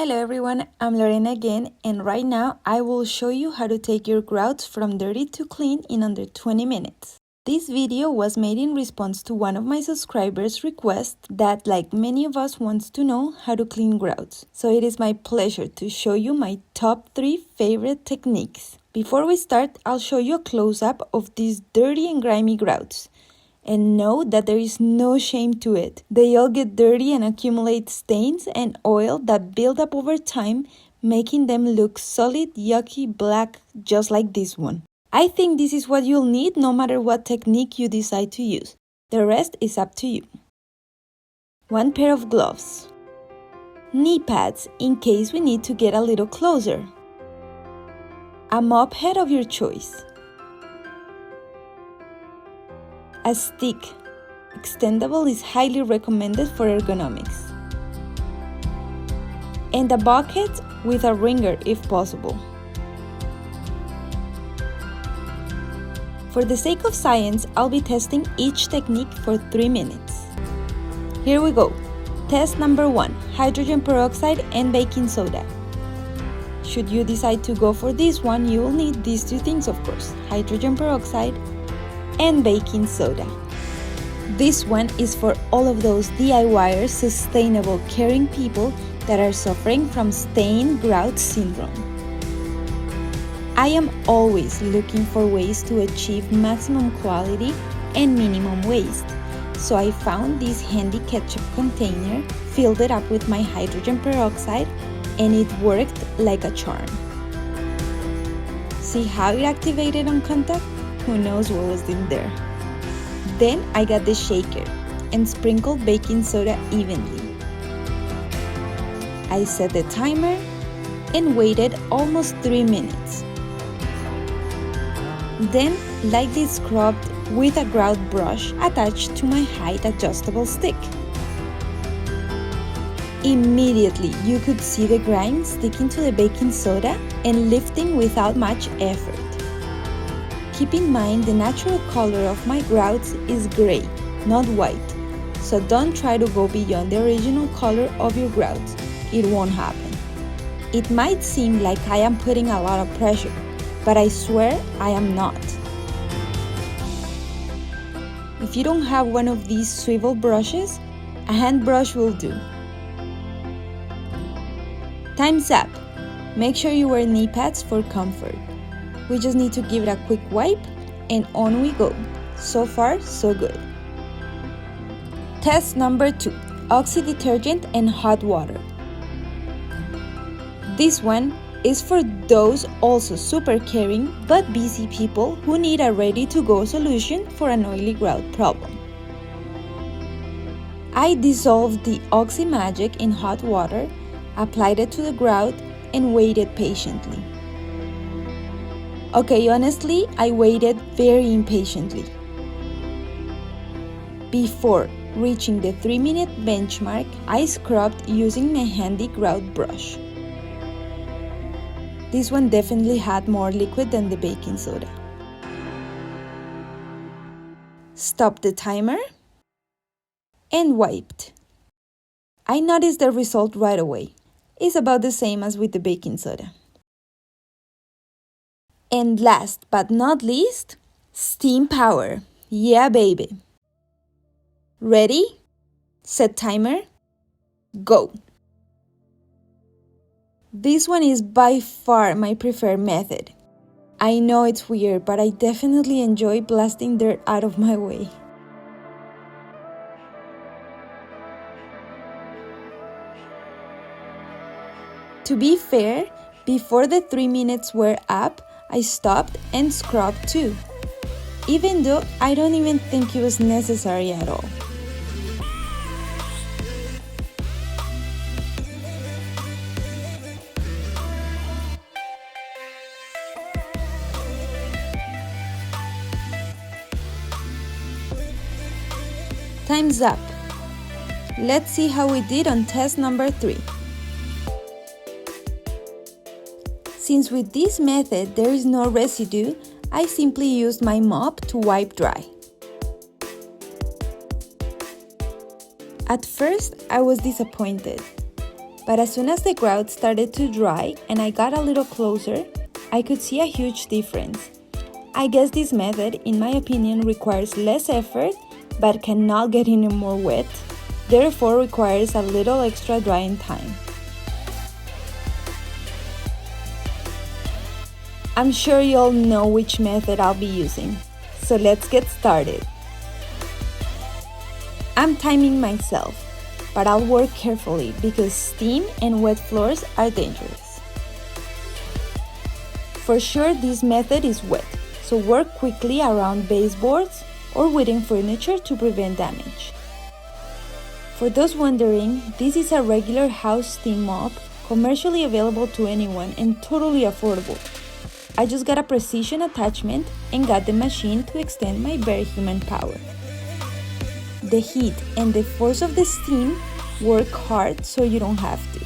Hello everyone, I'm Lorena again, and right now I will show you how to take your grouts from dirty to clean in under 20 minutes. This video was made in response to one of my subscribers' requests that, like many of us, wants to know how to clean grouts. So it is my pleasure to show you my top 3 favorite techniques. Before we start, I'll show you a close-up of these dirty and grimy grouts. And know that there is no shame to it. They all get dirty and accumulate stains and oil that build up over time, making them look solid, yucky, black, just like this one. I think this is what you'll need no matter what technique you decide to use. The rest is up to you. 1 pair of gloves. Knee pads in case we need to get a little closer. A mop head of your choice. A stick. Extendable is highly recommended for ergonomics. And a bucket with a wringer if possible. For the sake of science, I'll be testing each technique for 3 minutes. Here we go. Test number 1, hydrogen peroxide and baking soda. Should you decide to go for this one, you will need these 2 things, of course, hydrogen peroxide and baking soda. This one is for all of those DIYers, sustainable, caring people that are suffering from stain grout syndrome. I am always looking for ways to achieve maximum quality and minimum waste, so I found this handy ketchup container, filled it up with my hydrogen peroxide, and it worked like a charm. See how it activated on contact? Who knows what was in there? Then I got the shaker and sprinkled baking soda evenly. I set the timer and waited almost 3 minutes. Then lightly scrubbed with a grout brush attached to my height adjustable stick. Immediately you could see the grime sticking to the baking soda and lifting without much effort. Keep in mind the natural color of my grouts is gray, not white, so don't try to go beyond the original color of your grouts. It won't happen. It might seem like I am putting a lot of pressure, but I swear I am not. If you don't have one of these swivel brushes, a hand brush will do. Time's up. Make sure you wear knee pads for comfort. We just need to give it a quick wipe and on we go. So far, so good. Test number 2, Oxy Detergent and Hot Water. This one is for those also super caring but busy people who need a ready-to-go solution for an oily grout problem. I dissolved the Oxy Magic in hot water, applied it to the grout, and waited patiently. Okay, honestly, I waited very impatiently. Before reaching the 3-minute benchmark, I scrubbed using my handy grout brush. This one definitely had more liquid than the baking soda. Stopped the timer and wiped. I noticed the result right away. It's about the same as with the baking soda. And last but not least, steam power. Yeah, baby. Ready? Set timer. Go. This one is by far my preferred method. I know it's weird, but I definitely enjoy blasting dirt out of my way. To be fair, before the 3 minutes were up, I stopped and scrubbed too, even though I don't even think it was necessary at all. Time's up. Let's see how we did on test number 3. Since with this method there is no residue, I simply used my mop to wipe dry. At first, I was disappointed. But as soon as the grout started to dry and I got a little closer, I could see a huge difference. I guess this method, in my opinion, requires less effort but cannot get any more wet, therefore requires a little extra drying time. I'm sure you all know which method I'll be using, so let's get started. I'm timing myself, but I'll work carefully because steam and wet floors are dangerous. For sure, this method is wet, so work quickly around baseboards or wooden furniture to prevent damage. For those wondering, this is a regular house steam mop, commercially available to anyone and totally affordable. I just got a precision attachment and got the machine to extend my very human power. The heat and the force of the steam work hard so you don't have to.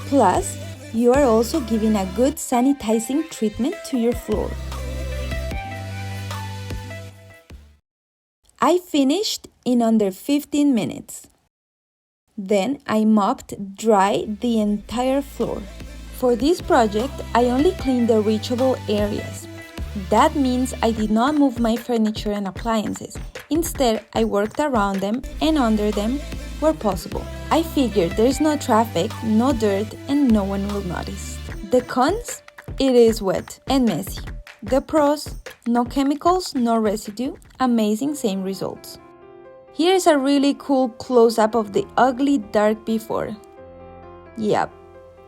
Plus, you are also giving a good sanitizing treatment to your floor. I finished in under 15 minutes. Then I mopped dry the entire floor. For this project, I only cleaned the reachable areas. That means I did not move my furniture and appliances. Instead, I worked around them and under them where possible. I figured there's no traffic, no dirt, and no one will notice. The cons? It is wet and messy. The pros? No chemicals, no residue, amazing same results. Here's a really cool close-up of the ugly dark before. Yep,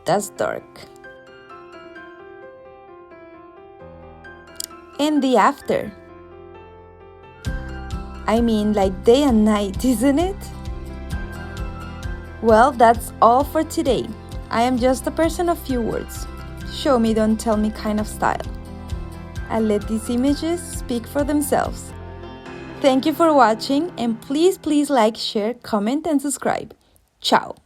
that's dark. And the after. I mean, like day and night, isn't it? Well, that's all for today. I am just a person of few words. Show me, don't tell me kind of style. I'll let these images speak for themselves. Thank you for watching, and please like, share, comment, and subscribe. Ciao!